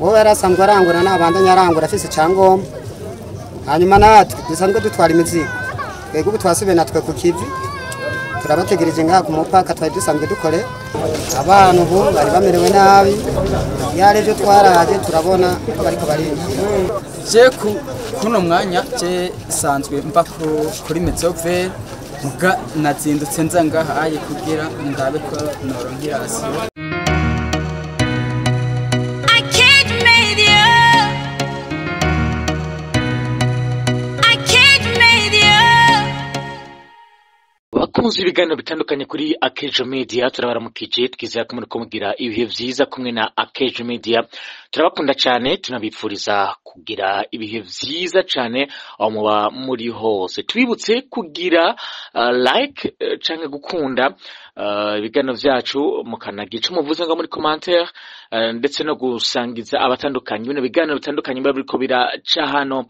wowe yarasanzwe arangura n'abandanya arangura afise icyangombwa hanyuma natwe dusanzwe dutwara imizigo twebwe ubu twasubiye natwe ku kivi turabategereje ngaha ku mupaka twari dusanzwe dukore abantu ubu bari bamerewe nabi yari ejo twaraje turabona bariko barinjira je kuno mwanya je sanzwe mba kuri Mezove muga nazindutse nza ngaha aye kugira ndabe ko noronkira hasi Bakunze ibiganiro bitandukanye kuri Akejo Media turabaramukije twizera ko muri kumugira ibihe vyiza kumwe na Akejo Media turabakunda cyane tunabipfuriza kugira ibihe vyiza cyane aho muba muri hose twibutse kugira like canke gukunda ibiganiro vyacu mukanagica umuvuze ngo muri commentaire ndetse no gusangiza abatandukanye bino biganiro bitandukanye biba biriko biraca hano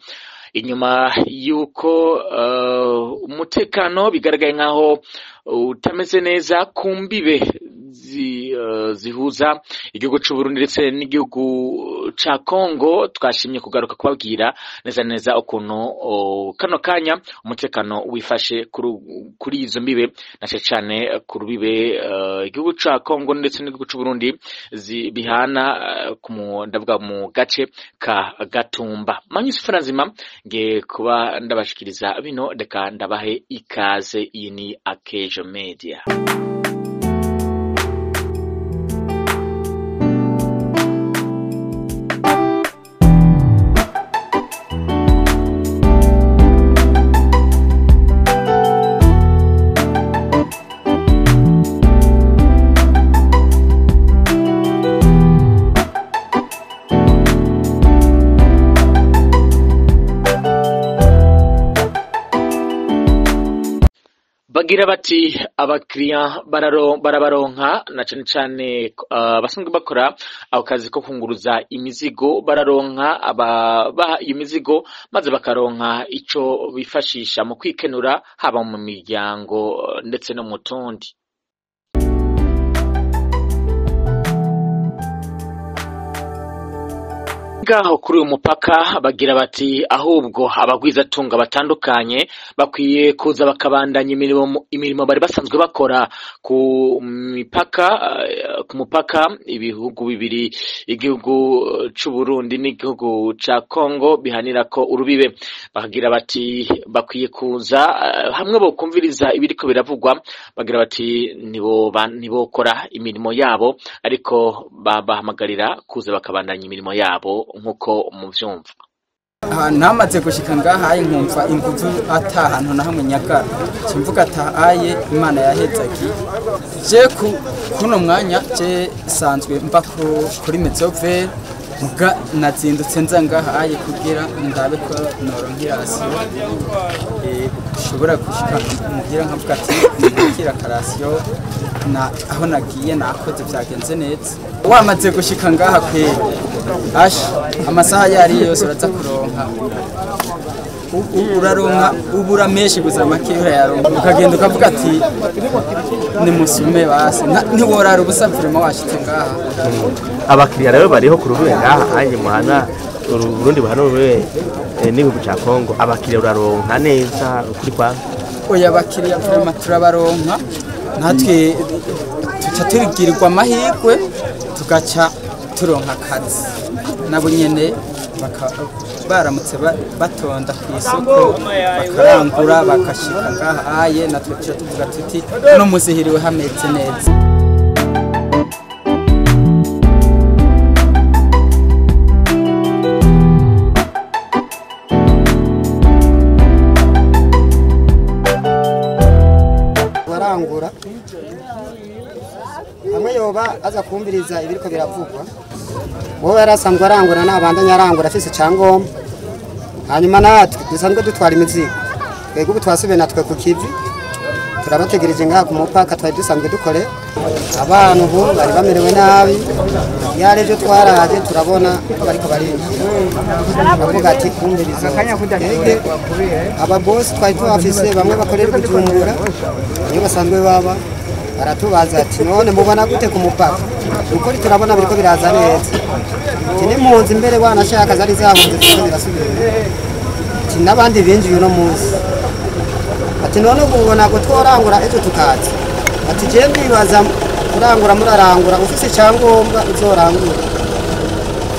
inyuma yuko umutekano bigaragaye nkaho utameze neza kumbibe zihuza igihugu cy'u Burundi ndetse n'igihugu ca Kongo twashimye kugaruka kubabwira neza ukuntu kano kanya umutekano wifashe kuri izo mbibe nace cyane ku rubibe igihugu ca Kongo ndetse n'igihugu cy'u Burundi bihana ndavuga mu gace ka Gatumba Manyusi Franzima nge kuba ndabashikiriza bino reka ndabahe ikaze iyi ni Akejo Media. Bagira bati abakiriya barabaronka na cyane basanzwe bakora ako kazi ko kunguruza imizigo bararonka ababaha imizigo maze bakaronka ico bifashisha mu kwikenura haba mu miryango ndetse no mu tundi. Ngaho kuri uyu mupaka bagira bati ahubwo abagwizatunga batandukanye bakwiye kuza bakabandanya imirimo bari basanzwe bakora ku mupaka ibihugu bibiri igihugu cy'u Burundi n'igihugu ca Kongo bihanira ko urubibe bagira bati bakwiye kuza hamwe bo kumviriza ibiriko biravugwa bagira bati nibo kora imirimo yabo ariko bahamagarira kuza bakabandanya imirimo yabo nkuko muvyumva namaze gushika ngaha nkumva inguvu atahantu na hamwe nyaka kimvuga atahaye Imana yahezaki je kuno mwanya je sanzwe mba kuri Mezove muga nazindutse nza ngaha aye kugira ndabe ko noronkira hasi shobora gushika mugira nkavuga ati ngira karasiyo na aho nagiye nakoze byagenze neza wamaze gushika ngaha kwe amasaha yari yose uraza kuronka uraronka ubura menshi guza makiro yaronka ukagenda ukavuga ati ni musume basi ntiworara ubusafirimo washitse ngaha abakiriya rero bariho ku rubuye ngaha anye muhana Burundi buhana rubuye n'igihugu ca Kongo abakiriya uraronka neza ukuri kwa oya abakiriya vraiment turabaronka natwe tuca tugirirwa amahirwe tugaca turonka akazi nabo nyene baramutse batonda ku isoko bakarangura bakashika ngaha aye natwe tuvuga tuti no muzihiriwe hameze neza. barangura hamwe yoba aza kumviriza ibiriko biravugwa wowe yarasanzwe arangura n'abandanya arangura afise icyangombwa hanyuma natwe dusanzwe dutwara imizigo twebwe ubu twasubiye natwe ku kivi turabategereje ngaha ku mupaka twari dusanzwe dukore abantu ubu bari bamerewe nabi yari ejo twaraje turabona bariko barinjira bavuga ati kumviriza aba boss twari tubafise bamwe bakorera Bujumbura niyo basanzwe baba aratubaza ati none mubona gute ku mupaka ukuri turabona biriko biraza neza ati n'impunzi imbere wanashaka zari zahunze ziriko zirasubira ati n'abandi binjiye uno munsi ati none ubona ko tworangura ejo tukaza ati je ndibaza kurangura murarangura ufise icyangombwa uzorangura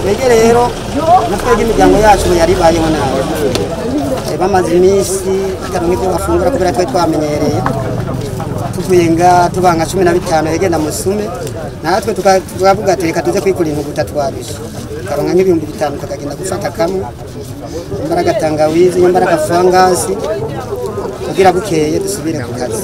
twege rero natwege imiryango yacu yaribayeho nawe bamaze iminsi bataronka ibyo bafungura kubera twe twamenyereye tuvuye nga tubanga 15 yegenda musume natwe tukavuga ati reka tuze kwikura intu gutatwarisha karonka nk'ibihumbi 5 tukagenda gufata kamwe imbaraga tangawizi imbaraga fangasi kugira bukeye dusubire ku kazi.